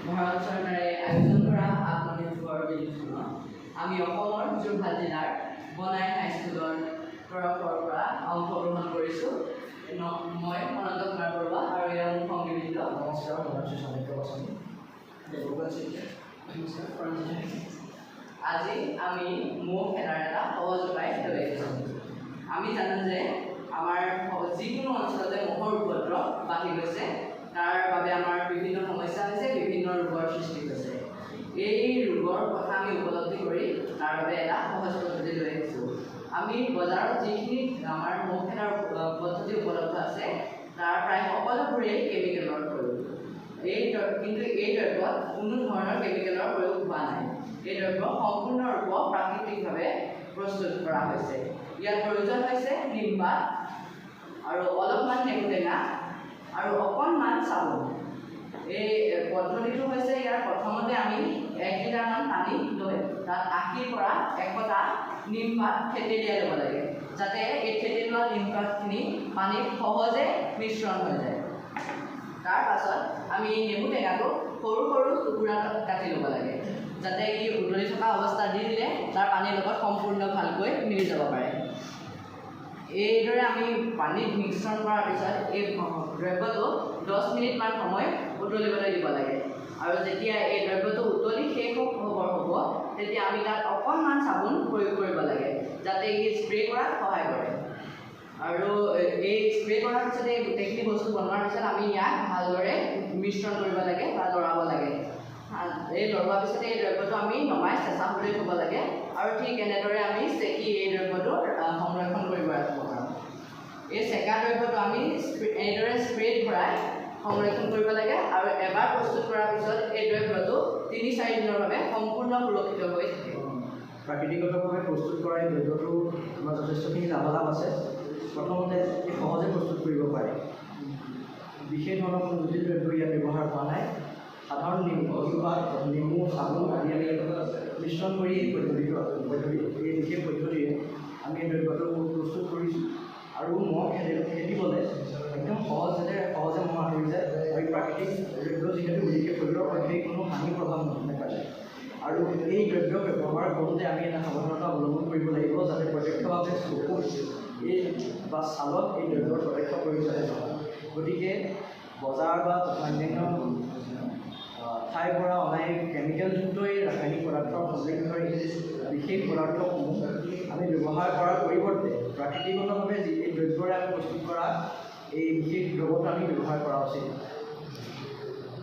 ভাৰত চৰকাৰে আয়োজন কৰা আত্মনিৰ্ভৰ বিদ্যালয়খনত আমি অসমৰ যোৰহাট জিলাৰ বনাই হাইস্কুলৰ তৰফৰ পৰা অংশগ্ৰহণ কৰিছোঁ। মই অনন্ত কুমাৰ বৰুৱা আৰু ইয়াৰ মোৰ সংগী বৃন্দ। নমস্কাৰ, মই শ্ৰী চাণক্য বাছনি। আজি আমি মহ খেলাৰ এটা সহজ উপায় লৈ আহিছোঁ। আমি জানো যে আমাৰ যিকোনো অঞ্চলতে মহৰ উপদ্ৰৱ বাঢ়ি গৈছে, তাৰ বাবে আমাৰ বিভিন্ন সমস্যা হৈছে, বিভিন্ন ৰোগৰ সৃষ্টি হৈছে। এই ৰোগৰ কথা আমি উপলব্ধি কৰি তাৰ বাবে এটা সহজ পদ্ধতি লৈ আহিছোঁ। আমি বজাৰত যিখিনি আমাৰ মহ খেলাৰ পদ্ধতি উপলব্ধ আছে, তাৰ প্ৰায় সকলোবোৰেই কেমিকেলৰ প্ৰয়োগ। কিন্তু এই দ্ৰব্যত কোনো ধৰণৰ কেমিকেলৰ প্ৰয়োগ হোৱা নাই। এই দ্ৰব্য সম্পূৰ্ণৰূপে প্ৰাকৃতিকভাৱে প্ৰস্তুত কৰা হৈছে। ইয়াত প্ৰয়োজন হৈছে নিমপাত আৰু অলপমান নেমু টেঙা আৰু অকণমান চাবোন। এই পদ্ধতিটো হৈছে ইয়াৰ প্ৰথমতে আমি 1 লিটাৰমান পানী লৈ তাত 80ৰ পৰা 100টা নিমপাত থেতেলিয়াই ল'ব লাগে, যাতে এই থেতেলোৱা নিমপাতখিনি পানীত সহজে মিশ্ৰণ হৈ যায়। তাৰ পাছত আমি নেমু টেঙাটো সৰু সৰু টুকুৰাত কাটি ল'ব লাগে, যাতে ই উতলি থকা অৱস্থাত দি দিলে তাৰ পানীৰ লগত সম্পূৰ্ণ ভালকৈ মিলি যাব পাৰে। এইদৰে আমি পানীত মিশ্ৰণ কৰাৰ পিছত এই দ্ৰব্যটো 10 মিনিটমান সময় উতলিবলৈ দিব লাগে। আৰু যেতিয়া এই দ্ৰব্যটো উতলি শেষ হ'ব, তেতিয়া আমি তাত অকণমান চাবোন প্ৰয়োগ কৰিব লাগে, যাতে ই স্প্ৰে কৰাত সহায় কৰে। আৰু এই স্প্ৰে কৰাৰ পিছত এই গোটেইখিনি বস্তু বনোৱাৰ পিছত আমি ইয়াক ভালদৰে মিশ্ৰণ কৰিব লাগে বা লৰাব লাগে। এই লৰোৱাৰ পিছতে এই দ্ৰব্যটো আমি নমাই চেঁচা হ'বলৈ থ'ব লাগে। আৰু ঠিক এনেদৰে আমি চেকি এই দ্ৰব্যটো সংৰক্ষণ কৰিব ৰাখিব পাৰোঁ। এই চেকা দ্ৰব্যটো আমি এনেদৰে স্প্ৰেত ভৰাই সংৰক্ষণ কৰিব লাগে। আৰু এবাৰ প্ৰস্তুত কৰাৰ পিছত এই দ্ৰব্যটো 3-4 দিনৰ বাবে সম্পূৰ্ণ সুৰক্ষিত হৈ থাকে। প্ৰাকৃতিকভাৱে প্ৰস্তুত কৰা এই দ্ৰব্যটো আমাৰ যথেষ্টখিনি লাভালাভ আছে। প্ৰথমতে এই সহজে প্ৰস্তুত কৰিব পাৰে। বিশেষ ধৰণৰ কোনো জটিল দ্ৰব্য ইয়াত ব্যৱহাৰ কৰা নাই। সাধাৰণ নেমু চাবোন আদি আমি মিশ্ৰণ কৰি এই বিশেষ পদ্ধতিৰে আমি এই দ্ৰব্যটো প্ৰস্তুত কৰিছোঁ। আৰু মহ খেদিবলৈ একদম সহজে মহ আঁতৰি যায়। আৰু প্ৰাকৃতিক দ্ৰব্য যিহেতু বিশেষ শৰীৰৰ পক্ষে কোনো হানি প্ৰভাৱ নেপেলায়। আৰু এই দ্ৰব্য ব্যৱহাৰ কৰোঁতে আমি এটা সাৱধানতা অৱলম্বন কৰিব লাগিব, যাতে প্ৰত্যক্ষভাৱে চকুত বা ছালত এই দ্ৰব্যৰ প্ৰত্যক্ষ প্ৰয়োগ যাতে নহয়। গতিকে বজাৰ বা অন্যান্য ঠাইৰ পৰা অনা এই কেমিকেলযুক্ত এই ৰাসায়নিক পদাৰ্থৰ সংযোগৰ এই বিশেষ পদাৰ্থসমূহ আমি ব্যৱহাৰ কৰাৰ পৰিৱৰ্তে প্ৰাকৃতিকভাৱে যি এই দ্ৰব্যৰে আমি প্ৰস্তুত কৰা এই বিশেষ দ্ৰব্যটো আমি ব্যৱহাৰ কৰা উচিত।